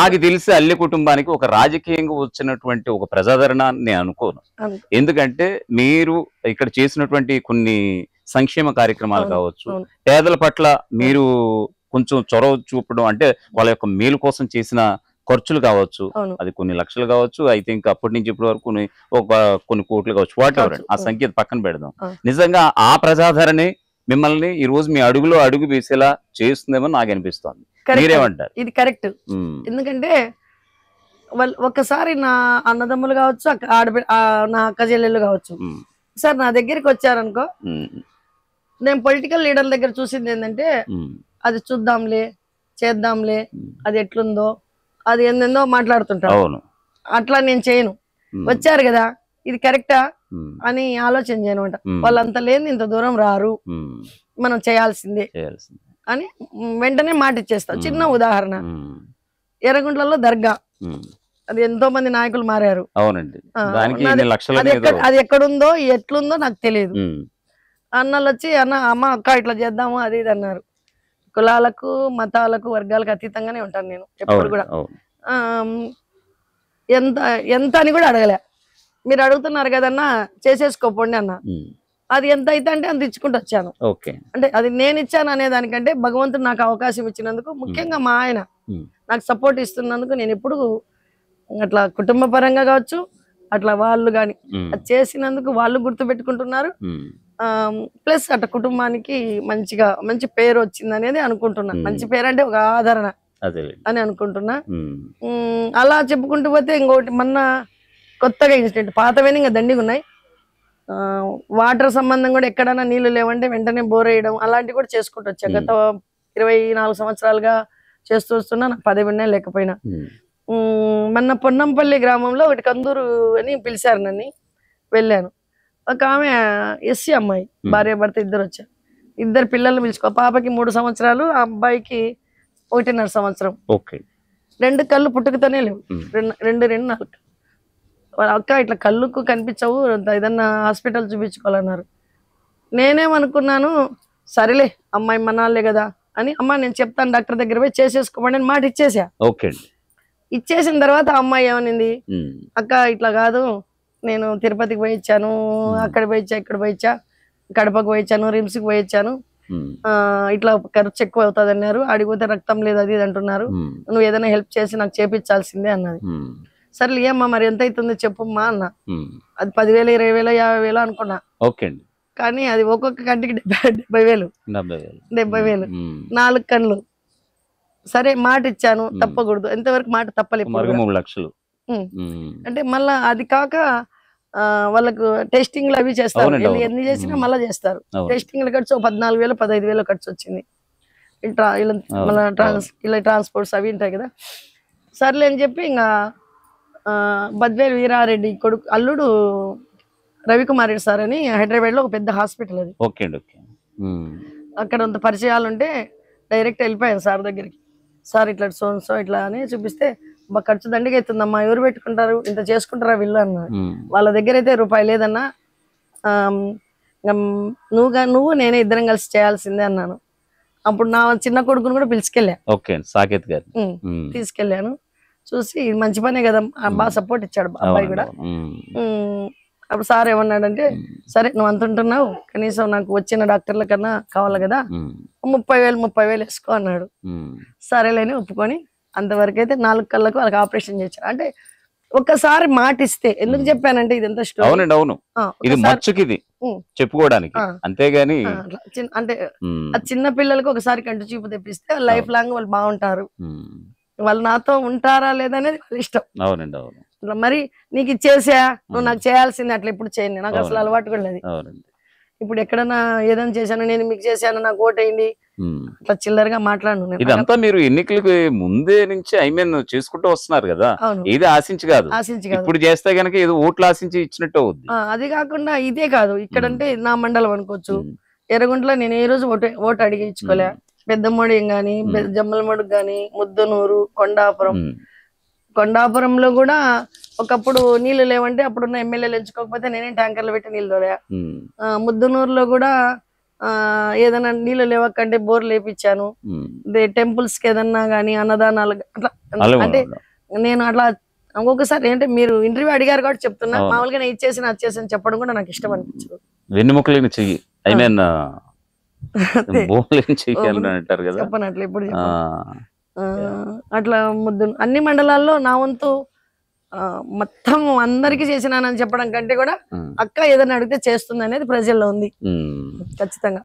నాకు తెలిసి అల్లి కుటుంబానికి ఒక రాజకీయంగా వచ్చినటువంటి ఒక ప్రజాదరణ నేను అనుకోను. ఎందుకంటే మీరు ఇక్కడ చేసినటువంటి కొన్ని సంక్షేమ కార్యక్రమాలు కావచ్చు, పేదల పట్ల మీరు కొంచెం చొరవ చూపడం, అంటే వాళ్ళ యొక్క మేలు కోసం చేసిన ఖర్చులు కావచ్చు, అది కొన్ని లక్షలు కావచ్చు, ఐ థింక్ అప్పటి నుంచి ఇప్పటి వరకు కొన్ని కోట్లు కావచ్చు, వాట్ ఎవర్, ఆ సంఖ్య పక్కన పెడదాం. నిజంగా ఆ ప్రజాదరణే మిమ్మల్ని ఈ రోజు మీ అడుగులో అడుగు వేసేలా చేస్తుందేమో నాకు అనిపిస్తోంది. మీరేమంటారు? ఇది కరెక్ట్. ఎందుకంటే వాళ్ళు ఒక్కసారి నా అన్నదమ్ములు కావచ్చు, నా అక్క చెల్లెళ్ళు కావచ్చు, సార్ నా దగ్గరికి వచ్చారనుకో, నేను పొలిటికల్ లీడర్ల దగ్గర చూసింది ఏంటంటే అది చూద్దాంలే, చేద్దాంలే, అది ఎట్లుందో, అది ఏందో మాట్లాడుతుంటాను. అట్లా నేను చేయను. వచ్చారు కదా, ఇది కరెక్టా అని ఆలోచన చేయనమాట. వాళ్ళంత లేని ఇంత దూరం రారు, మనం చేయాల్సిందే అని వెంటనే మాట ఇచ్చేస్తా. చిన్న ఉదాహరణ, ఎర్రగుంట్లలో దర్గా, అది ఎంతో మంది నాయకులు మారారు. అది ఎక్కడుందో ఎట్లుందో నాకు తెలియదు. అన్నలు వచ్చి అమ్మ అక్క ఇట్లా చేద్దాము అది ఇది అన్నారు. కులాలకు మతాలకు వర్గాలకు అతీతంగానే ఉంటాను నేను ఎప్పుడు కూడా. ఎంత ఎంత అని కూడా అడగలే. మీరు అడుగుతున్నారు కదన్నా చేసేసుకోపోండి అన్న. అది ఎంత అయితే అంటే అంత ఇచ్చుకుంటూ వచ్చాను. అంటే అది నేను ఇచ్చాను అనే దానికంటే భగవంతుడు నాకు అవకాశం ఇచ్చినందుకు, ముఖ్యంగా మా ఆయన నాకు సపోర్ట్ ఇస్తున్నందుకు, నేను ఎప్పుడు అట్లా కుటుంబ పరంగా కావచ్చు అట్లా వాళ్ళు గాని అది చేసినందుకు వాళ్ళు గుర్తు పెట్టుకుంటున్నారు. ప్లస్ అట్లా కుటుంబానికి మంచి పేరు వచ్చింది అనేది అనుకుంటున్నా. మంచి పేరు అంటే ఒక ఆదరణ అని అనుకుంటున్నా. అలా చెప్పుకుంటూ పోతే ఇంకోటి, మొన్న కొత్తగా ఇన్సిడెంట్, పాతవేని ఇంకా దండిగా ఉన్నాయి. వాటర్ సంబంధం కూడా ఎక్కడైనా నీళ్లు లేవంటే వెంటనే బోర్ వేయడం అలాంటివి కూడా చేసుకుంటూ వచ్చా. గత 24 సంవత్సరాలుగా చేస్తూ వస్తున్నా. నాకు పదవి లేకపోయినా. మొన్న పొన్నంపల్లి గ్రామంలో ఒకటి కందూరు అని పిలిచారు, నన్ను వెళ్ళాను. ఒక ఆమె ఎస్సీ అమ్మాయి, భార్య భర్త ఇద్దరు వచ్చారు. ఇద్దరు పిల్లల్ని పిలుచుకో, పాపకి 3 సంవత్సరాలు, ఆ అబ్బాయికి 1.5 సంవత్సరం. 2 కళ్ళు పుట్టుకతోనే లేవు, 4. వాళ్ళ అక్క ఇట్లా కళ్ళుకు కనిపించవు, ఏదన్నా హాస్పిటల్ చూపించుకోవాలన్నారు. నేనేమనుకున్నాను, సరేలే అమ్మాయి మనాలే కదా అని, అమ్మ నేను చెప్తాను డాక్టర్ దగ్గర పోయి చేసేసుకోమని అని మాట ఇచ్చేసా. ఇచ్చేసిన తర్వాత ఆ అమ్మాయి ఏమనింది, అక్క ఇట్లా కాదు, నేను తిరుపతికి పోయి ఇచ్చాను, అక్కడ పోయి ఇచ్చా, ఇక్కడ పోయి ఇచ్చా, కడపకు పోయి ఇచ్చాను, రిమ్స్కి పోయి ఇచ్చాను, ఇట్లా ఖర్చు ఎక్కువ అవుతుంది అన్నారు, అడిగిపోతే రక్తం లేదు అది ఇది అంటున్నారు, నువ్వు ఏదైనా హెల్ప్ చేసి నాకు చేపించాల్సిందే అన్నది. సర్లే ఏమ్మా మరి ఎంత అవుతుందో చెప్పమ్మా అన్న. అది 10,000, 20,000, 50,000 అనుకున్నా. కానీ అది ఒక్కొక్క కంటికి 70,000. 4 కళ్ళు. సరే మాట ఇచ్చాను, తప్పకూడదు. ఎంతవరకు మాట తప్పలేదు. 3 లక్షలు అంటే మళ్ళా అది కాక వాళ్ళకు టెస్టింగ్లు అవి చేస్తారు, ఎన్ని చేసినా మళ్ళీ చేస్తారు. టెస్టింగ్ల ఖర్చు 14,000, 15,000 ఖర్చు వచ్చింది. ఇలా ట్రాన్స్పోర్ట్స్ అవి ఉంటాయి కదా. సర్లే అని చెప్పి ఇంకా బద్వేలు వీరారెడ్డి కొడుకు అల్లుడు రవికుమార్ రెడ్డి సార్ అని హైదరాబాద్ లో ఒక పెద్ద హాస్పిటల్, అది అక్కడ అంత పరిచయాలు ఉంటే డైరెక్ట్ వెళ్ళిపోయాను సార్ దగ్గరికి. సార్ ఇట్లా సో ఇట్లా అని చూపిస్తే, ఖర్చు దండిగా అవుతుందమ్మా, ఎవరు పెట్టుకుంటారు, ఇంత చేసుకుంటారా వీళ్ళు అన్నారు. వాళ్ళ దగ్గర అయితే రూపాయి లేదన్నా, నువ్వు నేనే ఇద్దరం కలిసి చేయాల్సిందే అన్నాను. అప్పుడు నా చిన్న కొడుకును కూడా పిలుచుకెళ్ళా, తీసుకెళ్ళాను. చూసి మంచి పనే కదా, బాగా సపోర్ట్ ఇచ్చాడు అబ్బాయి కూడా. అప్పుడు సార్ ఏమన్నాడంటే, సరే నువ్వు అంటుంటున్నావు, కనీసం నాకు వచ్చిన డాక్టర్ల కన్నా కావాలి కదా, 30,000 వేసుకో అన్నాడు. సరేలేని ఒప్పుకొని అంతవరకు అయితే 4 కళ్ళకు వాళ్ళకి ఆపరేషన్ చేశారు. అంటే ఒక్కసారి మాట ఇస్తే, ఎందుకు చెప్పానంటే ఇదంతా స్టోరీ చెప్పుకోవడానికి, అంతేగాని అంటే ఆ చిన్న పిల్లలకు ఒకసారి కంటి చూపు తెప్పిస్తే లైఫ్ లాంగ్ వాళ్ళు బాగుంటారు. వాళ్ళు నాతో ఉంటారా లేదనేది వాళ్ళ ఇష్టం. మరి నీకు ఇచ్చేసా, నువ్వు నాకు చేయాల్సింది, అట్లా ఎప్పుడు చేయను, నాకు అసలు అలవాటు కూడా లేదు. ఇప్పుడు ఎక్కడన్నా ఏదైనా చేశాను, నేను మీకు చేశాను, నాకు ఓటైంది, అట్లా చిల్లరగా మాట్లాడను. ఇదంతా మీరు ఎన్నికలకు ముందే నుంచి చేసుకుంటూ వస్తున్నారు కదా, ఏది ఆశించి కాదు, ఇప్పుడు చేస్తే గనక ఏదో ఓట్లు ఆశించి ఇచ్చినట్టు అవుద్ది. అది కాకుండా ఇదే కాదు, ఇక్కడంటే నా మండలం అనుకోవచ్చు, ఎర్రగుంటలో నేను ఏ రోజు ఓటు అడిగి ఇచ్చుకోలే. పెద్దమోడియం గాని, జమ్మలమడుగు గాని, ముద్దనూరు, కొండాపురంలో కూడా ఒకప్పుడు నీళ్లు లేవంటే అప్పుడున్న ఎమ్మెల్యేలు ఎంచుకోకపోతే నేనే ట్యాంకర్లు పెట్టి నీళ్ళు తోడా. ముద్దనూరులో కూడా ఏదైనా నీళ్ళు లేవకంటే బోర్ లేపించాను. టెంపుల్స్ కి ఏదన్నా గానీ అన్నదానాలు అట్లా, అంటే నేను అట్లా ఒక్కొక్కసారి ఏంటంటే మీరు ఇంటర్వ్యూ అడిగారు కాబట్టి చెప్తున్నా, మామూలుగా నేను ఇచ్చేసి అది చేసి చెప్పడం కూడా నాకు ఇష్టం అనిపించదు. వెన్నుముకలేని చెయ్యి, ఐ మీన్ అంటారు కదా, చెప్పనట్లు ఇప్పుడు అట్లా ముద్దు అన్ని మండలాల్లో నా వంతు మొత్తం అందరికి చేసినానని చెప్పడం కంటే కూడా అక్క ఏదైనా అడిగితే చేస్తుంది అనేది ప్రజల్లో ఉంది ఖచ్చితంగా.